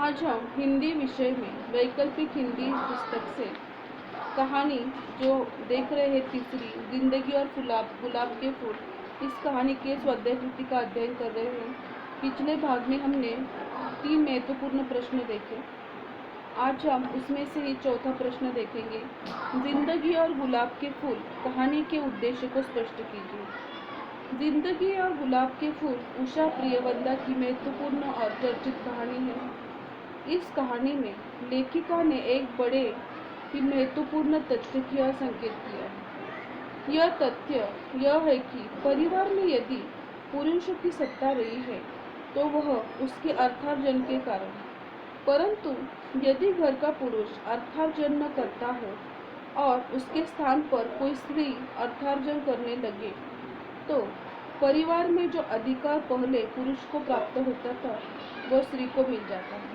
आज हम हिंदी विषय में वैकल्पिक हिंदी पुस्तक से कहानी जो देख रहे हैं तीसरी जिंदगी और गुलाब के फूल, इस कहानी के स्वाध्याय कृति का अध्ययन कर रहे हैं। पिछले भाग में हमने 3 महत्वपूर्ण प्रश्न देखे। आज हम उसमें से ही चौथा प्रश्न देखेंगे। जिंदगी और गुलाब के फूल कहानी के उद्देश्य को स्पष्ट कीजिए। जिंदगी और गुलाब के फूल उषा प्रियवंदा की महत्वपूर्ण और चर्चित कहानी है। इस कहानी में लेखिका ने एक बड़े ही महत्वपूर्ण तथ्य की ओर संकेत किया है। यह तथ्य यह है कि परिवार में यदि पुरुषों की सत्ता रही है तो वह उसके अर्थार्जन के कारण, परंतु यदि घर का पुरुष अर्थार्जन न करता हो और उसके स्थान पर कोई स्त्री अर्थार्जन करने लगे तो परिवार में जो अधिकार पहले पुरुष को प्राप्त होता था वह स्त्री को मिल जाता है।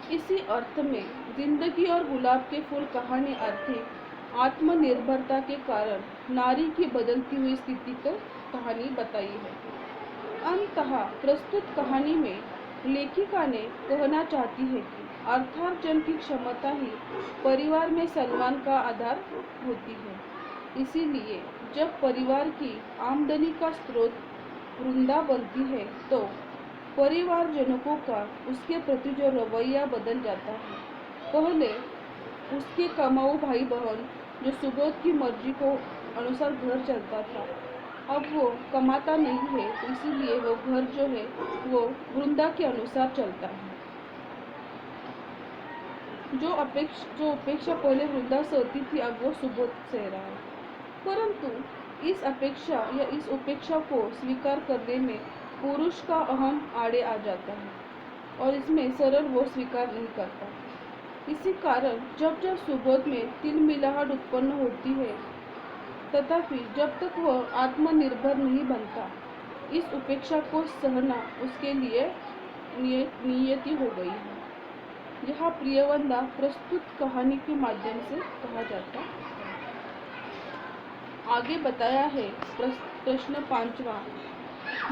इसी अर्थ में जिंदगी और गुलाब के फूल कहानी आर्थिक आत्मनिर्भरता के कारण नारी की बदलती हुई स्थिति को कहानी बताई है। अंततः प्रस्तुत कहानी में लेखिका ने कहना चाहती है कि अर्थार्जन की क्षमता ही परिवार में सम्मान का आधार होती है। इसीलिए जब परिवार की आमदनी का स्रोत वृंदा बनती है तो परिवारजनों का उसके प्रति जो रवैया बदल जाता है। पहले उसके कमाऊ भाई बहन जो सुबोध की मर्जी को अनुसार घर चलता था, अब वो कमाता नहीं है, इसीलिए वो घर जो है वो वृंदा के अनुसार चलता है। जो अपेक्षा पहले वृंदा से होती थी अब वो सुबोध से रहा है, परंतु इस अपेक्षा या इस उपेक्षा को स्वीकार करने में पुरुष का अहम आड़े आ जाता है और इसमें सरल वो स्वीकार नहीं करता। इसी कारण जब जब सुबोध में तिलमिलाहट उत्पन्न होती है, तथापि जब तक वह आत्मनिर्भर नहीं बनता, इस उपेक्षा को सहना उसके लिए नियति हो गई है। यह प्रियवंदा प्रस्तुत कहानी के माध्यम से कहा जाता है। आगे बताया है प्रश्न 5वां।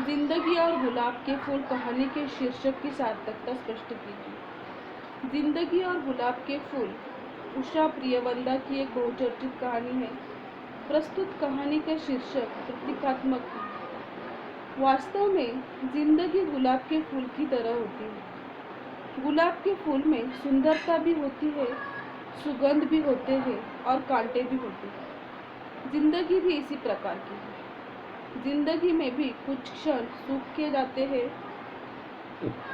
जिंदगी और गुलाब के फूल कहानी के शीर्षक की सार्थकता स्पष्ट कीजिए। जिंदगी और गुलाब के फूल उषा प्रियवंदा की एक बहुचर्चित कहानी है। प्रस्तुत कहानी का शीर्षक प्रतीकात्मक है। वास्तव में जिंदगी गुलाब के फूल की तरह होती है। गुलाब के फूल में सुंदरता भी होती है, सुगंध भी होते हैं और कांटे भी होते हैं। जिंदगी भी इसी प्रकार की है। जिंदगी में भी कुछ क्षण सुख के जाते हैं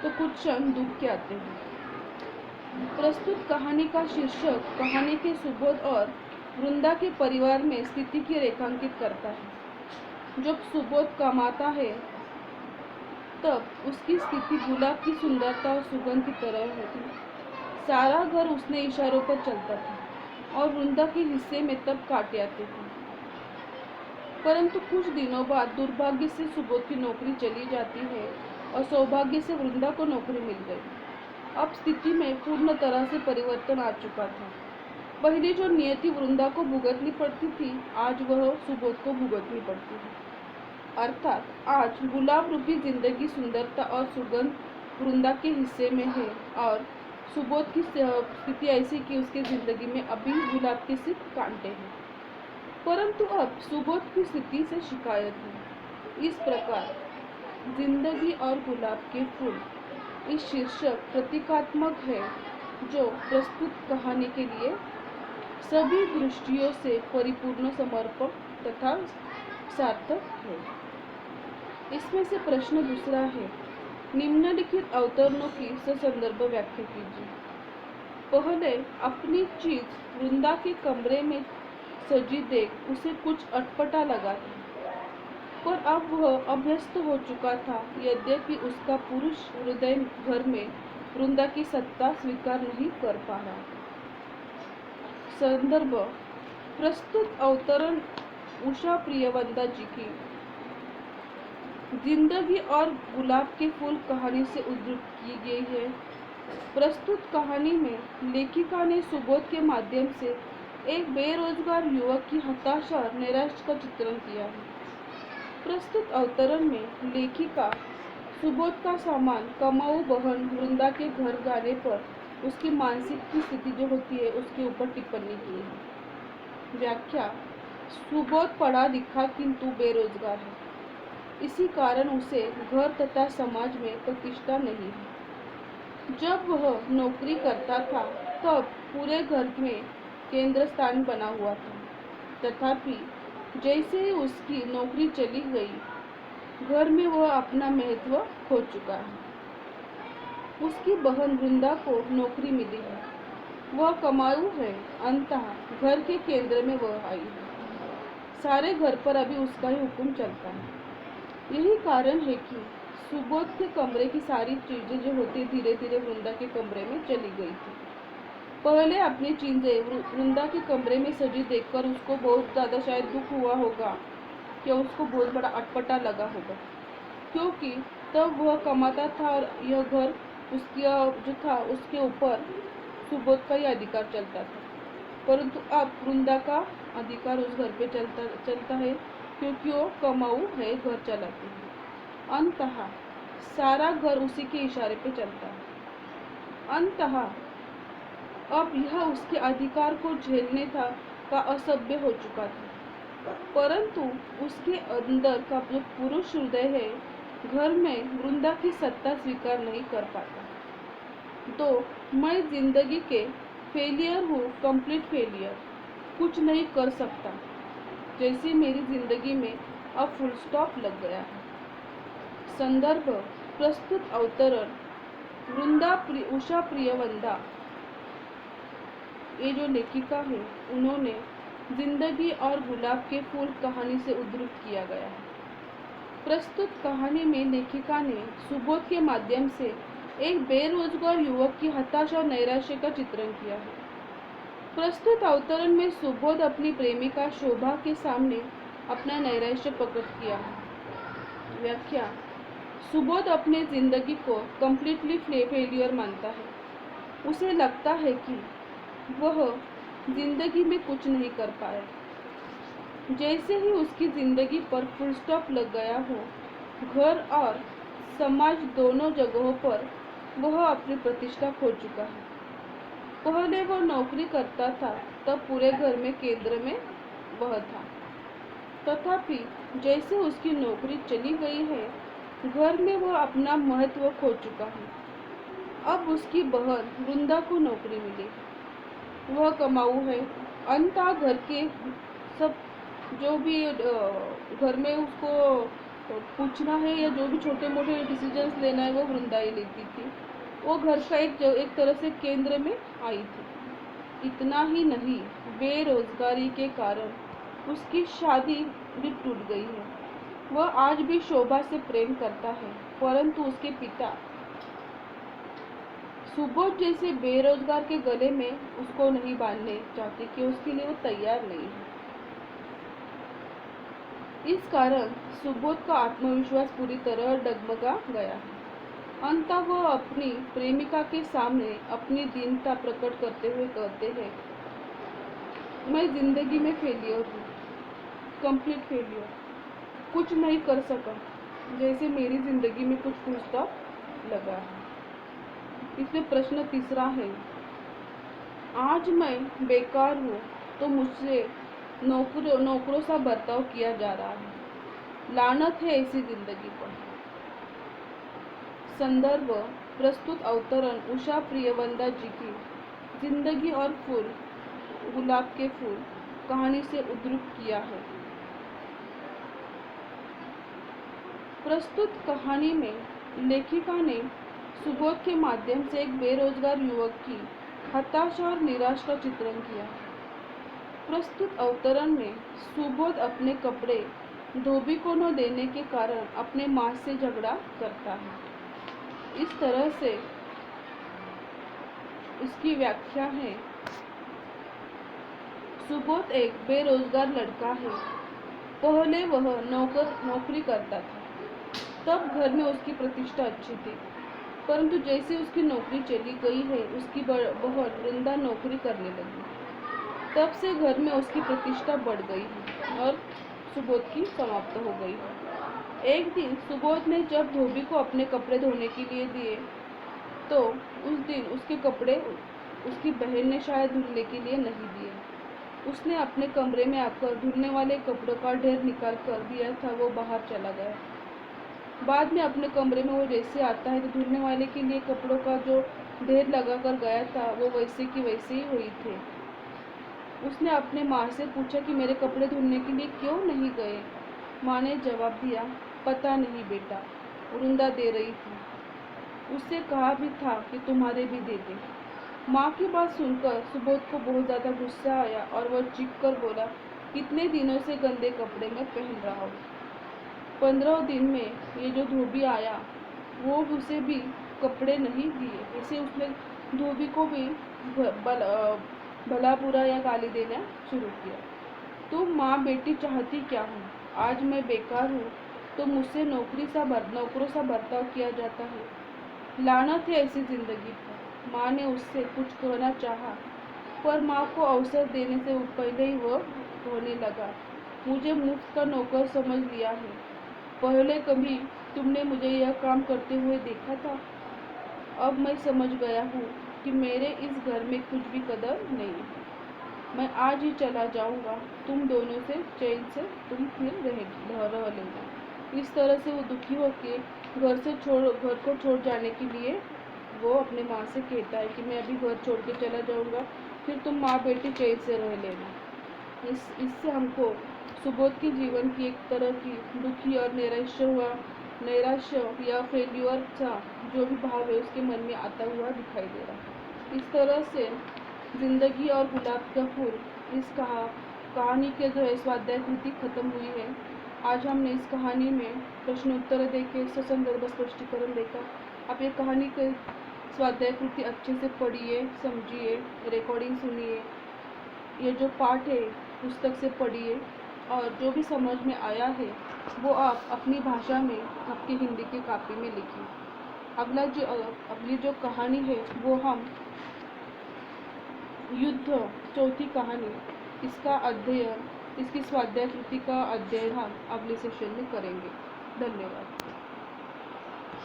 तो कुछ क्षण दुख के आते हैं। प्रस्तुत कहानी का शीर्षक कहानी के सुबोध और वृंदा के परिवार में स्थिति की रेखांकित करता है। जब सुबोध कमाता है तब उसकी स्थिति गुलाब की सुंदरता और सुगंध की तरह होती है। सारा घर उसने इशारों पर चलता था और वृंदा के हिस्से में तब काटे आते थे। परंतु कुछ दिनों बाद दुर्भाग्य से सुबोध की नौकरी चली जाती है और सौभाग्य से वृंदा को नौकरी मिल गई। अब स्थिति में पूर्ण तरह से परिवर्तन आ चुका था। पहले जो नियति वृंदा को भुगतनी पड़ती थी, आज वह सुबोध को भुगतनी पड़ती है। अर्थात आज गुलाब रूपी जिंदगी सुंदरता और सुगंध वृंदा के हिस्से में है और सुबोध की स्थिति ऐसी कि उसकी जिंदगी में अभी गुलाब के सिर्फ कांटे हैं। परंतु अब सुबोध की स्थिति से शिकायत है। इस प्रकार जिंदगी और गुलाब के फूल इस शीर्षक प्रतीकात्मक है जो प्रस्तुत कहानी के लिए सभी दृष्टियों से परिपूर्ण समर्पक तथा सार्थक है। इसमें से प्रश्न दूसरा है, निम्नलिखित अवतरणों की ससंदर्भ व्याख्या कीजिए। पहले अपनी चीज वृंदा के कमरे में सजी देख उसे कुछ अटपटा लगा था, पर अब वह अभ्यस्त हो चुका था। यद्यपि उसका पुरुष हृदय घर में वृंदा की सत्ता स्वीकार नहीं कर पा रहा। संदर्भ प्रस्तुत अवतरण उषा प्रियवंदा जी की जिंदगी और गुलाब के फूल कहानी से उद्धृत की गई है। प्रस्तुत कहानी में लेखिका ने सुबोध के माध्यम से एक बेरोजगार युवक की हताशा और निराशा का चित्रण किया है। प्रस्तुत अवतरण में लेखिका सुबोध का सामान कमाऊ बहन वृंदा के घर जाने पर उसकी मानसिक की स्थिति जो होती है उसके ऊपर टिप्पणी की है। व्याख्या। सुबोध पढ़ा लिखा किंतु बेरोजगार है, इसी कारण उसे घर तथा समाज में प्रतिष्ठा नहीं है। जब वह नौकरी करता था तब पूरे घर में केंद्र स्थान बना हुआ था, तथापि जैसे ही उसकी नौकरी चली गई, घर में वह अपना महत्व खो चुका है। उसकी बहन वृंदा को नौकरी मिली है, वह कमाऊ है, अंततः घर के केंद्र में वह आई है। सारे घर पर अभी उसका ही हुक्म चलता है। यही कारण है कि सुबोध के कमरे की सारी चीजें जो होती धीरे धीरे वृंदा के कमरे में चली गई थी। पहले अपनी चीजें वृंदा के कमरे में सजी देखकर उसको बहुत ज़्यादा शायद दुख हुआ होगा, या उसको बहुत बड़ा अटपटा लगा होगा, क्योंकि तब वह कमाता था और यह घर उसका जो था उसके ऊपर सुबोध का ही अधिकार चलता था। परंतु अब वृंदा का अधिकार उस घर पे चलता है, क्योंकि वो कमाऊ है, घर चलाती है। अंततः सारा घर उसी के इशारे पे चलता है। अंततः अब यह उसके अधिकार को झेलने का असभ्य हो चुका था। परंतु उसके अंदर का जो पुरुष हृदय है, घर में वृंदा की सत्ता स्वीकार नहीं कर पाता। तो मैं जिंदगी के फेलियर हूँ, कंप्लीट फेलियर, कुछ नहीं कर सकता, जैसे मेरी जिंदगी में अब फुल स्टॉप लग गया है। संदर्भ। प्रस्तुत अवतरण वृंदा उषा प्रियवंदा। ये जो लेखिका है उन्होंने जिंदगी और गुलाब के फूल कहानी से उद्धृत किया गया है। प्रस्तुत कहानी में लेखिका ने सुबोध के माध्यम से एक बेरोजगार युवक की हताशा और नैराश्य का चित्रण किया है। प्रस्तुत अवतरण में सुबोध अपनी प्रेमिका शोभा के सामने अपना नैराश्य प्रकट किया है। व्याख्या। सुबोध अपने जिंदगी को कंप्लीटली फेलियर मानता है। उसे लगता है कि वह जिंदगी में कुछ नहीं कर पाया। जैसे ही उसकी जिंदगी पर फुल स्टॉप लग गया हो, घर और समाज दोनों जगहों पर वह अपनी प्रतिष्ठा खो चुका है। पहले वह नौकरी करता था, तब पूरे घर में केंद्र में वह था, तथापि जैसे उसकी नौकरी चली गई है, घर में वह अपना महत्व खो चुका है। अब उसकी बहन वृंदा को नौकरी मिली, वह कमाऊ है, अंततः घर के सब जो भी घर में उसको पूछना है या जो भी छोटे मोटे डिसीजंस लेना है वो वृंदा ही लेती थी। वो घर का एक तरह से केंद्र में आई थी। इतना ही नहीं, बेरोजगारी के कारण उसकी शादी भी टूट गई है। वह आज भी शोभा से प्रेम करता है, परंतु उसके पिता सुबोध जैसे बेरोजगार के गले में उसको नहीं बांधने चाहते, कि उसके लिए वो तैयार नहीं है। इस कारण सुबोध का आत्मविश्वास पूरी तरह डगमगा गया है। अंततः वह अपनी प्रेमिका के सामने अपनी दीनता प्रकट करते हुए कहते हैं, मैं जिंदगी में फेलियर हूँ, कंप्लीट फेलियर, कुछ नहीं कर सका, जैसे मेरी जिंदगी में कुछ फुल स्टॉप लगा है। इसमें प्रश्न तीसरा है, आज मैं बेकार हूँ तो मुझसे नौकरों सा बर्ताव किया जा रहा है, लानत है ऐसी जिंदगी पर। संदर्भ। प्रस्तुत अवतरण उषा प्रियवंदा जी की जिंदगी और फूल गुलाब के फूल कहानी से उद्धृत किया है। प्रस्तुत कहानी में लेखिका ने सुबोध के माध्यम से एक बेरोजगार युवक की हताशा और निराश का चित्रण किया। प्रस्तुत अवतरण में सुबोध अपने कपड़े धोबी को न देने के कारण अपने माँ से झगड़ा करता है। इस तरह से इसकी व्याख्या है, सुबोध एक बेरोजगार लड़का है। पहले वह नौकरी करता था, तब घर में उसकी प्रतिष्ठा अच्छी थी, परंतु जैसे उसकी नौकरी चली गई है, उसकी बहन वृंदा नौकरी करने लगी, तब से घर में उसकी प्रतिष्ठा बढ़ गई है और सुबोध की समाप्त हो गई है। एक दिन सुबोध ने जब धोबी को अपने कपड़े धोने के लिए दिए तो उस दिन उसके कपड़े उसकी बहन ने शायद धुलने के लिए नहीं दिए। उसने अपने कमरे में आकर धुलने वाले कपड़ों का ढेर निकाल कर दिया था, वो बाहर चला गया। बाद में अपने कमरे में वो जैसे आता है तो धुलने वाले के लिए कपड़ों का जो ढेर लगा कर गया था वो वैसे की वैसे ही हुई थे। उसने अपने माँ से पूछा कि मेरे कपड़े धुलने के लिए क्यों नहीं गए। माँ ने जवाब दिया, पता नहीं बेटा, वृंदा दे रही थी, उससे कहा भी था कि तुम्हारे भी दे दे। माँ की बात सुनकर सुबोध को बहुत ज़्यादा गुस्सा आया और वह चीख कर बोला, कितने दिनों से गंदे कपड़े मैं पहन रहा हूँ। 15 दिन में ये जो धोबी आया वो उसे भी कपड़े नहीं दिए। ऐसे उसने धोबी को भी भला बुरा या गाली देना शुरू किया। तुम माँ बेटी चाहती क्या हूँ? आज मैं बेकार हूँ तो मुझसे नौकरों सा बर्ताव किया जाता है। लानत है ऐसी जिंदगी पर। माँ ने उससे कुछ कहना चाहा पर माँ को अवसर देने से पहले ही वह रोने लगा। मुझे मुफ्त का नौकर समझ लिया है। पहले कभी तुमने मुझे यह काम करते हुए देखा था? अब मैं समझ गया हूँ कि मेरे इस घर में कुछ भी कदर नहीं है। मैं आज ही चला जाऊँगा। तुम दोनों से चैन से तुम फिर रह लेना। इस तरह से वो दुखी होकर घर को छोड़ जाने के लिए वो अपने माँ से कहता है कि मैं अभी घर छोड़ के चला जाऊँगा, फिर तुम माँ बेटी चैन से रह लेना। इससे हमको सुबोध के जीवन की एक तरह की दुखी और नैराश्य या फेल्यूर सा जो भी भाव है उसके मन में आता हुआ दिखाई दे रहा है। इस तरह से जिंदगी और गुलाब का फूल इस कहानी के जो है स्वाध्याय कृति खत्म हुई है। आज हमने इस कहानी में प्रश्नोत्तर देखे, ससंदर्भ स्पष्टीकरण देखा। आप ये कहानी के स्वाध्याय कृति अच्छे से पढ़िए, समझिए, रिकॉर्डिंग सुनिए, ये जो पाठ है पुस्तक से पढ़िए और जो भी समझ में आया है वो आप अपनी भाषा में आपकी हिंदी की कॉपी में लिखिए। अगली जो कहानी है वो हम युद्ध चौथी कहानी इसका अध्ययन, इसकी स्वाध्याय कृति का अध्ययन हम अगले सेशन में करेंगे। धन्यवाद।